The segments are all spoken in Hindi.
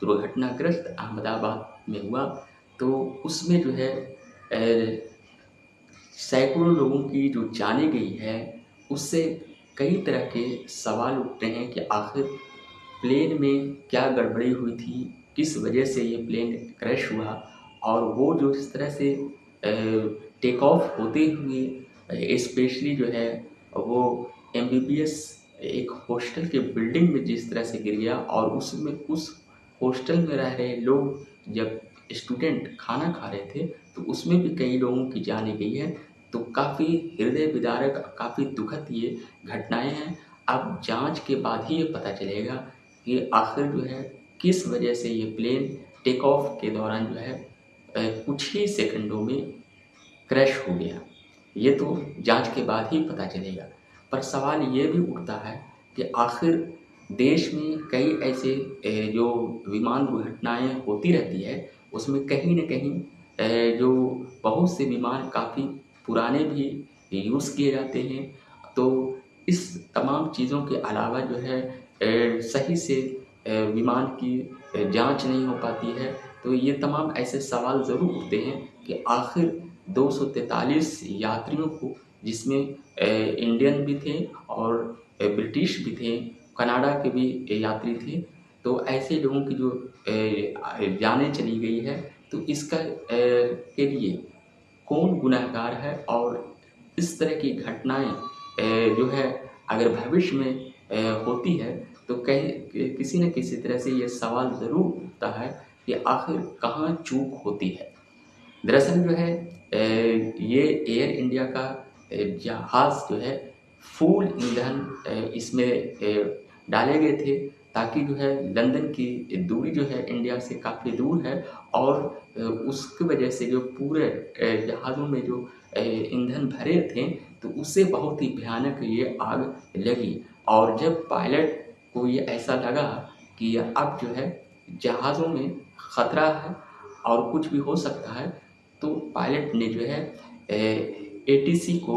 दुर्घटनाग्रस्त अहमदाबाद में हुआ, तो उसमें जो है सैकड़ों लोगों की जो जानें गई है, उससे कई तरह के सवाल उठते हैं कि आखिर प्लेन में क्या गड़बड़ी हुई थी, किस वजह से ये प्लेन क्रैश हुआ, और वो जो जिस तरह से टेक ऑफ होते हुए स्पेशली जो है वो एमबीबीएस एक हॉस्टल के बिल्डिंग में जिस तरह से गिर गया, और उसमें उस हॉस्टल में रह रहे लोग जब स्टूडेंट खाना खा रहे थे, तो उसमें भी कई लोगों की जान गई है। तो काफ़ी हृदय विदारक, काफ़ी दुखद ये घटनाएं हैं। अब जांच के बाद ही ये पता चलेगा कि आखिर जो है किस वजह से ये प्लेन टेक ऑफ के दौरान जो है कुछ ही सेकंडों में क्रैश हो गया। ये तो जांच के बाद ही पता चलेगा। पर सवाल ये भी उठता है कि आखिर देश में कई ऐसे जो विमान दुर्घटनाएं होती रहती है, उसमें कहीं न कहीं जो बहुत से विमान काफ़ी पुराने भी यूज़ किए जाते हैं। तो इस तमाम चीज़ों के अलावा जो है सही से विमान की जांच नहीं हो पाती है। तो ये तमाम ऐसे सवाल ज़रूर उठते हैं कि आखिर 243 यात्रियों को, जिसमें इंडियन भी थे और ब्रिटिश भी थे, कनाडा के भी यात्री थे, तो ऐसे लोगों की जो जानें चली गई है, तो इसका के लिए कौन गुनहगार है, और इस तरह की घटनाएं जो है अगर भविष्य में होती है, तो कहीं किसी न किसी तरह से ये सवाल ज़रूर उठता है कि आखिर कहाँ चूक होती है। दरअसल जो है ये एयर इंडिया का जहाज़ जो है फुल ईंधन इसमें डाले गए थे, ताकि जो है लंदन की दूरी जो है इंडिया से काफ़ी दूर है, और उसकी वजह से जो पूरे जहाज़ों में जो ईंधन भरे थे, तो उससे बहुत ही भयानक ये आग लगी। और जब पायलट को ये ऐसा लगा कि अब जो है जहाज़ों में ख़तरा है और कुछ भी हो सकता है, तो पायलट ने जो है एटीसी को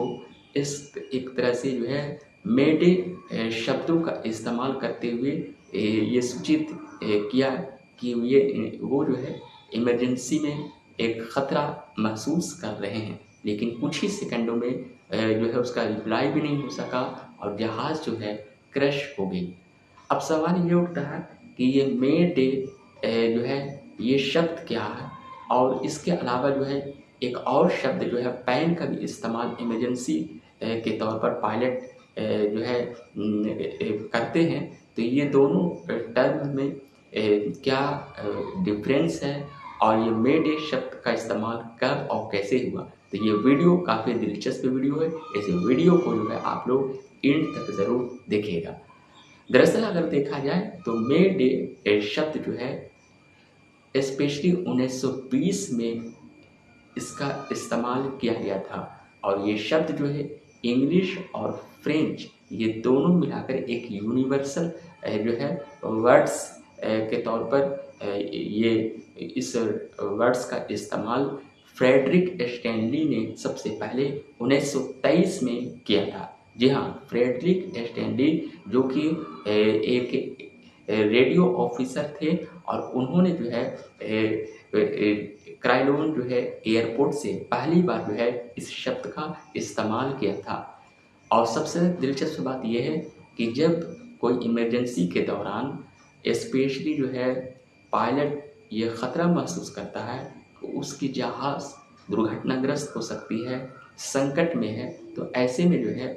इस एक तरह से जो है मेडे शब्दों का इस्तेमाल करते हुए ये सूचित किया कि वो जो है इमरजेंसी में एक ख़तरा महसूस कर रहे हैं। लेकिन कुछ ही सेकंडों में जो है उसका रिप्लाई भी नहीं हो सका, और जहाज़ जो है क्रैश हो गई। अब सवाल ये उठता है कि ये मे डे जो है ये शब्द क्या है, और इसके अलावा जो है एक और शब्द जो है पैन का भी इस्तेमाल इमरजेंसी के तौर पर पायलट जो है करते हैं। तो ये दोनों टर्म में क्या डिफरेंस है, और ये मे डे शब्द का इस्तेमाल कब और कैसे हुआ। तो ये वीडियो काफ़ी दिलचस्प वीडियो है। इस वीडियो को जो है आप लोग एंड तक ज़रूर देखिएगा। दरअसल अगर देखा जाए तो मे डे शब्द जो है स्पेशली 1920 में इसका इस्तेमाल किया गया था, और ये शब्द जो है इंग्लिश और फ्रेंच ये दोनों मिलाकर एक यूनिवर्सल जो है वर्ड्स के तौर पर ये इस वर्ड्स का इस्तेमाल फ्रेडरिक स्टैनली ने सबसे पहले 1923 में किया था। जी हाँ, फ्रेडरिक स्टैनली जो कि एक रेडियो ऑफिसर थे, और उन्होंने जो है क्राइलोन जो है एयरपोर्ट से पहली बार जो है इस शब्द का इस्तेमाल किया था। और सबसे दिलचस्प बात यह है कि जब कोई इमरजेंसी के दौरान स्पेशली जो है पायलट ये ख़तरा महसूस करता है कि उसकी जहाज़ दुर्घटनाग्रस्त हो सकती है, संकट में है, तो ऐसे में जो है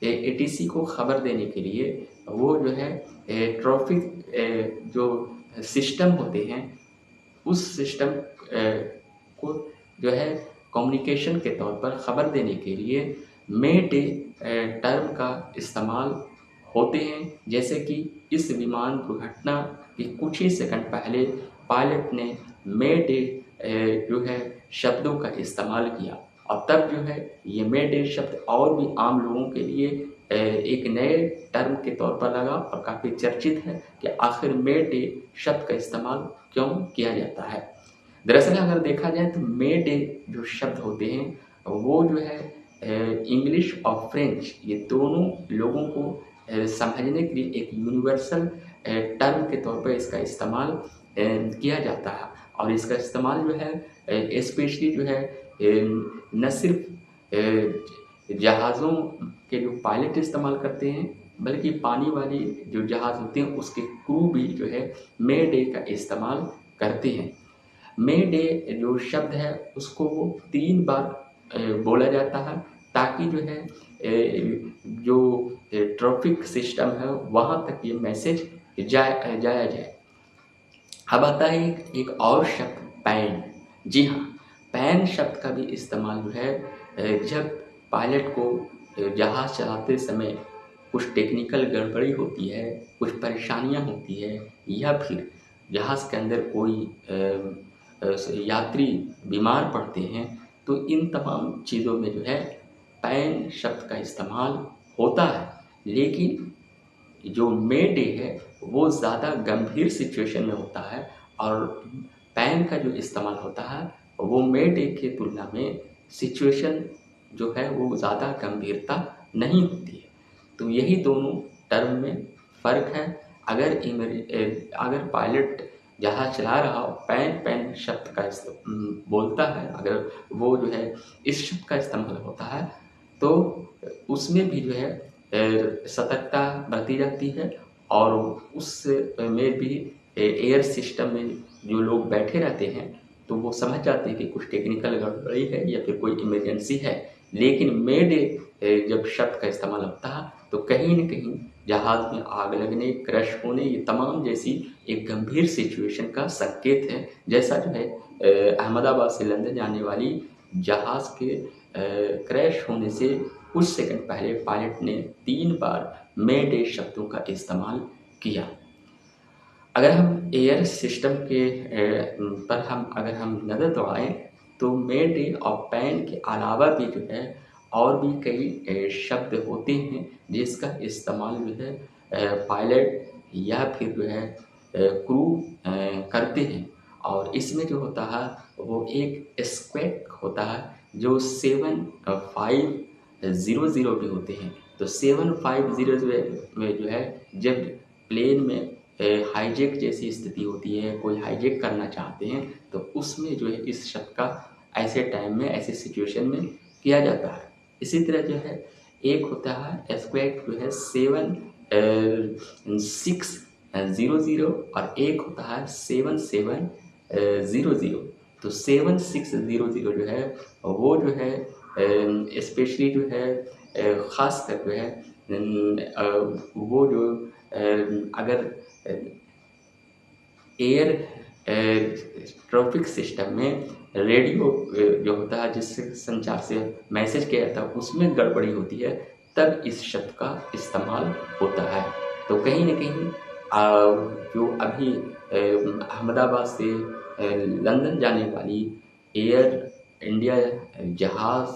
एटीसी को खबर देने के लिए वो जो है ट्रैफिक जो सिस्टम होते हैं, उस सिस्टम को जो है कम्युनिकेशन के तौर पर खबर देने के लिए मे डे टर्म का इस्तेमाल होते हैं। जैसे कि इस विमान दुर्घटना के कुछ ही सेकंड पहले पायलट ने मे डे जो है शब्दों का इस्तेमाल किया, और तब जो है ये मे डे शब्द और भी आम लोगों के लिए एक नए टर्म के तौर पर लगा, और काफ़ी चर्चित है कि आखिर मे डे शब्द का इस्तेमाल क्यों किया जाता है। दरअसल अगर देखा जाए तो मे डे जो शब्द होते हैं वो जो है इंग्लिश और फ्रेंच ये दोनों लोगों को समझने के लिए एक यूनिवर्सल टर्म के तौर पर इसका इस्तेमाल किया जाता है। और इसका इस्तेमाल जो है स्पेशली जो है न सिर्फ जहाज़ों के जो पायलट इस्तेमाल करते हैं, बल्कि पानी वाली जो जहाज़ होते हैं उसके क्रू भी जो है मे डे का इस्तेमाल करते हैं। मे डे जो शब्द है उसको 3 बार बोला जाता है, ताकि जो है जो ट्रैफिक सिस्टम है वहाँ तक ये मैसेज जाया जाए। अब आता है एक और शब्द पैन। जी हाँ, पैन शब्द का भी इस्तेमाल जो है जब पायलट को जहाज़ चलाते समय कुछ टेक्निकल गड़बड़ी होती है, कुछ परेशानियां होती है, या फिर जहाज़ के अंदर कोई यात्री बीमार पड़ते हैं, तो इन तमाम चीज़ों में जो है पैन शब्द का इस्तेमाल होता है। लेकिन जो मे डे है वो ज़्यादा गंभीर सिचुएशन में होता है, और पैन का जो इस्तेमाल होता है वो मे डे की तुलना में सिचुएशन जो है वो ज़्यादा गंभीरता नहीं होती है। तो यही दोनों टर्म में फ़र्क है। अगर पायलट जहाज़ चला रहा हो, पैन शब्द का बोलता है, अगर वो जो है इस शब्द का इस्तेमाल होता है, तो उसमें भी जो है सतर्कता बरती जाती है। और उस में भी एयर सिस्टम में जो लोग बैठे रहते हैं तो वो समझ जाते हैं कि कुछ टेक्निकल गड़बड़ी है या फिर कोई इमरजेंसी है। लेकिन मे डे जब शब्द का इस्तेमाल होता है तो कहीं न कहीं जहाज़ में आग लगने, क्रैश होने, ये तमाम जैसी एक गंभीर सिचुएशन का संकेत है। जैसा जो है अहमदाबाद से लंदन जाने वाली जहाज़ के क्रैश होने से कुछ सेकंड पहले पायलट ने 3 बार मे डे शब्दों का इस्तेमाल किया। अगर हम एयर सिस्टम के पर अगर हम नज़र दौड़ाएं तो मे डे और पैन के अलावा भी जो है और भी कई शब्द होते हैं जिसका इस्तेमाल जो है पायलट या फिर जो है क्रू करते हैं। और इसमें जो होता है वो एक स्क्वैक होता है, जो 7500 भी होते हैं। तो 7500 में जो है जब प्लेन में हाईजैक जैसी स्थिति होती है, कोई हाईजैक करना चाहते हैं, तो उसमें जो है इस शब्द का ऐसे टाइम में, ऐसे सिचुएशन में किया जाता है। इसी तरह जो है एक होता है स्क्वैक जो है 7600, और एक होता है 7700। तो 7600 जो है वो जो है स्पेशली जो है ख़ास कर जो है वो जो अगर एयर ट्रैफिक सिस्टम में रेडियो जो होता है जिससे संचार से मैसेज किया जाता है उसमें गड़बड़ी होती है, तब इस शब्द का इस्तेमाल होता है। तो कहीं न कहीं जो अभी अहमदाबाद से लंदन जाने वाली एयर इंडिया जहाज़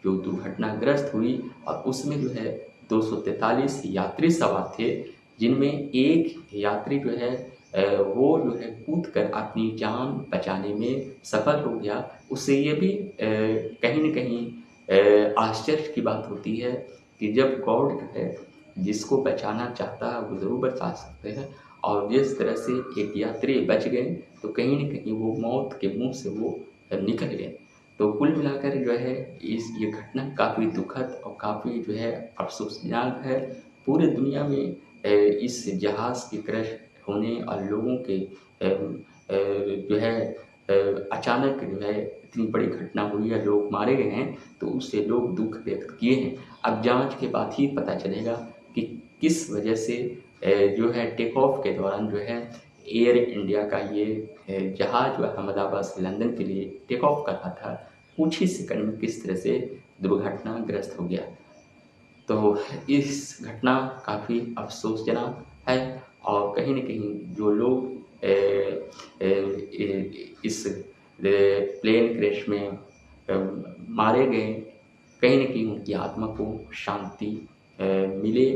जो दुर्घटनाग्रस्त हुई, और उसमें जो है 243 यात्री सवार थे, जिनमें एक यात्री जो है वो जो है कूदकर अपनी जान बचाने में सफल हो गया। उससे ये भी कहीं न कहीं आश्चर्य की बात होती है कि जब गॉड जो है जिसको बचाना चाहता है वो ज़रूर बचा सकते हैं, और जिस तरह से एक यात्री बच गए तो कहीं न कहीं वो मौत के मुँह से वो निकल गए। तो कुल मिलाकर जो है ये घटना काफ़ी दुखद और काफ़ी जो है अफ़सोसनाक है। पूरे दुनिया में इस जहाज़ के क्रैश होने और लोगों के जो है अचानक जो है इतनी बड़ी घटना हुई है, लोग मारे गए हैं, तो उससे लोग दुख व्यक्त किए हैं। अब जांच के बाद ही पता चलेगा कि किस वजह से जो है टेक ऑफ के दौरान जो है एयर इंडिया का ये जहाज़ जो अहमदाबाद से लंदन के लिए टेक ऑफ कर रहा था, कुछ ही सेकंड में किस तरह से दुर्घटनाग्रस्त हो गया। तो इस घटना काफ़ी अफ़सोसजनक है, और कहीं न कहीं जो लोग इस प्लेन क्रैश में मारे गए, कहीं न कहीं उनकी आत्मा को शांति मिले,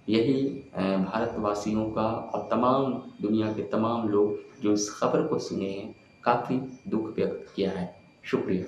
यही भारतवासियों का और तमाम दुनिया के तमाम लोग जो इस खबर को सुने हैं, काफ़ी दुःख व्यक्त किया है। शुक्रिया।